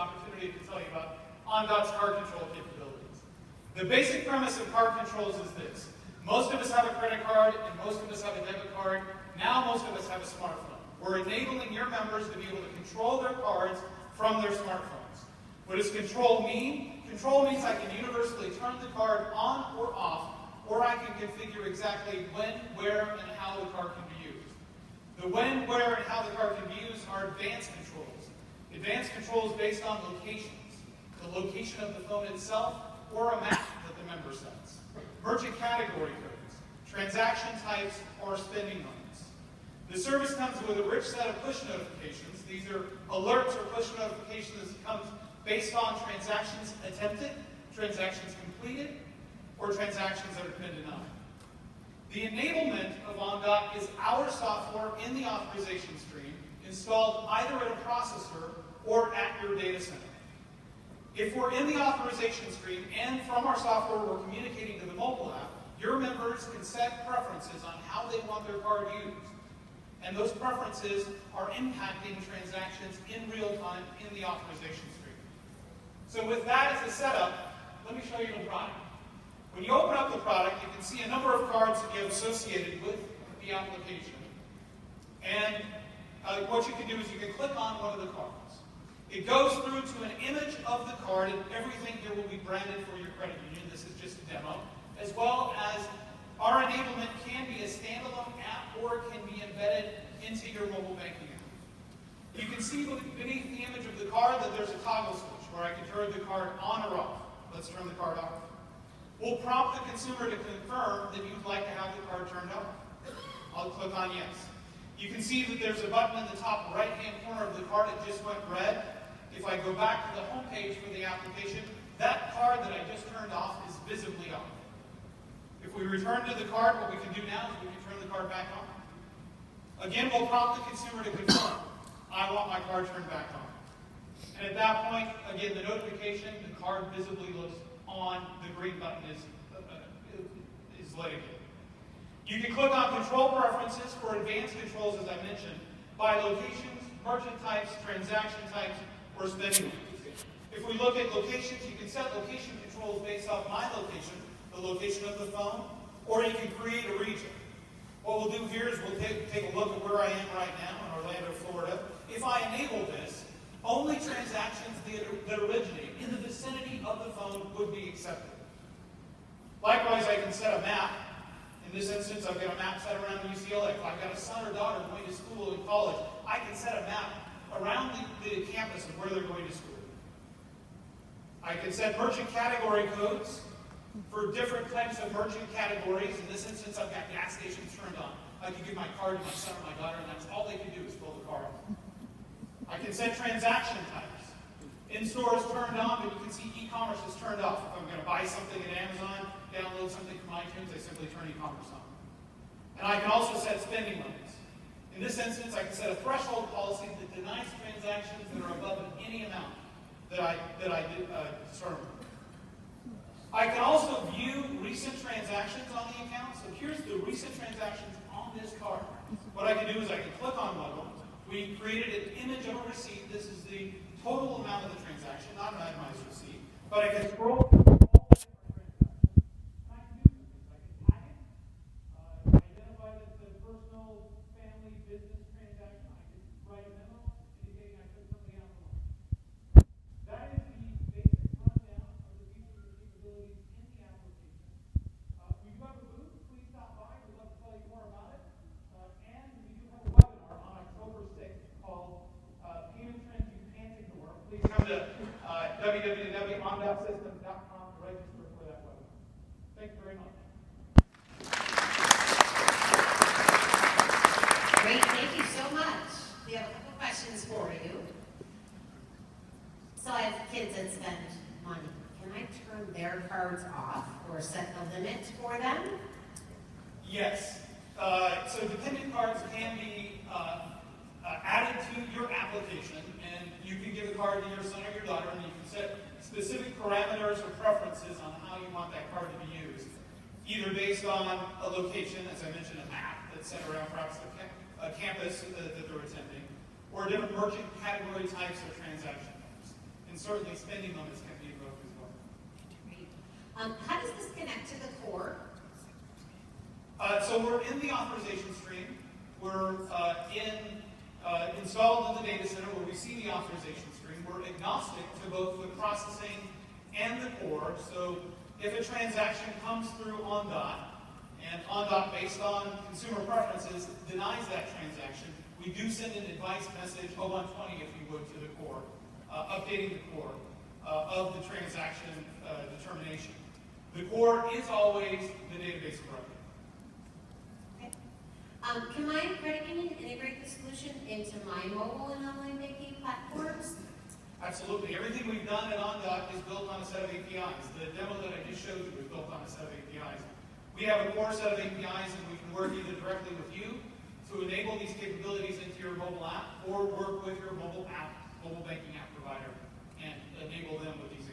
opportunity to tell you about Ondot's card control capabilities. The basic premise of card controls is this. Most of us have a credit card and most of us have a debit card. Now most of us have a smartphone. We're enabling your members to be able to control their cards from their smartphones. What does control mean? Control means I can universally turn the card on or off, or I can configure exactly when, where, and how the card can be used. The when, where, and how the card can be used are advanced controls. Advanced controls based on locations, the location of the phone itself, or a map that the member sets. Merchant category codes, transaction types, or spending limits. The service comes with a rich set of push notifications. These are alerts or push notifications that comes based on transactions attempted, transactions completed, or transactions that have been denied. The enablement of Ondot is our software in the authorization stream installed either at a processor or at your data center. If we're in the authorization stream and from our software we're communicating to the mobile app, your members can set preferences on how they want their card used. And those preferences are impacting transactions in real time in the authorization stream. So with that as a setup, let me show you the product. When you open up the product, you can see a number of cards that you have associated with the application. And what you can do is you can click on one of the cards. It goes through to an image of the card, and everything here will be branded for your credit union. This is just a demo. As well as our enablement can be a standalone app or it can be embedded into your mobile banking app. You can see beneath the image of the card that there's a toggle switch where I can turn the card on or off. Let's turn the card off. We'll prompt the consumer to confirm that you'd like to have the card turned off. I'll click on yes. You can see that there's a button in the top right-hand corner of the card that just went red. If I go back to the home page for the application, that card that I just turned off is visibly on. If we return to the card, what we can do now is we can turn the card back on. Again, we'll prompt the consumer to confirm, I want my card turned back on. And at that point, again, the notification, the card visibly looks on, the green button is lit again. You can click on control preferences for advanced controls, as I mentioned, by locations, merchant types, transaction types, or spending limits. If we look at locations, you can set location controls based off my location, the location of the phone, or you can create a region. What we'll do here is we'll take a look at where I am right now in Orlando, Florida. If I enable this, only transactions that originate in the vicinity of the phone would be accepted. Likewise, I can set a map. In this instance, I've got a map set around UCLA. If I've got a son or daughter going to school in college, I can set a map around the campus of where they're going to school. I can set merchant category codes for different types of merchant categories. In this instance, I've got gas stations turned on. I can give my card to my son or my daughter, and that's all they can do is fill the card. I can set transaction types. In-store is turned on, but you can see e-commerce is turned off. If I'm going to buy something at Amazon, download something from iTunes, I simply turn e-commerce on. And I can also set spending limits. In this instance, I can set a threshold policy that denies transactions that are above any amount that I determine. I can also view recent transactions on the account. So here's the recent transactions on this card. What I can do is I can click on one of them. We created an image of a receipt. This is the total amount of the transaction, not an itemized receipt. But I can scroll through all the different transactions. And I can do some things. I can tag it, identify that it's a personal, family, business transaction. I can write a memo indicating I took something out of the line. That is the basic rundown of the features and capabilities in the application. We do have a booth. Please stop by. We'd love to tell you more about it. And we do have a webinar on October 6th called Payment Trends You Can't Ignore. Please come to www.ondotsystems.com to register for that webinar. Thank you very much. Great, thank you so much. We have a couple questions for you. So I have kids that spend money. Can I turn their cards off or set a limit for them? Yes. So dependent cards can be added to your application, and you can give a card to your son or your daughter, and you can set specific parameters or preferences on how you want that card to be used, either based on a location, as I mentioned, a map that's set around perhaps a campus that they're attending, or different merchant category types or transaction types. and certainly spending limits can be invoked as well. Great. How does this connect to the core? So we're in the authorization stream. We're installed in the data center where we see the authorization stream. We're agnostic to both the processing and the core. So if a transaction comes through Ondot, and Ondot, based on consumer preferences, denies that transaction, we do send an advice message, 0120 if you would, to the core, updating the core of the transaction determination. The core is always the database of record. Can my credit union integrate the solution into my mobile and online banking platforms? Absolutely. Everything we've done at Ondot is built on a set of APIs. The demo that I just showed you was built on a set of APIs. We have a core set of APIs, and we can work either directly with you to enable these capabilities into your mobile app, or work with your mobile banking app provider and enable them with these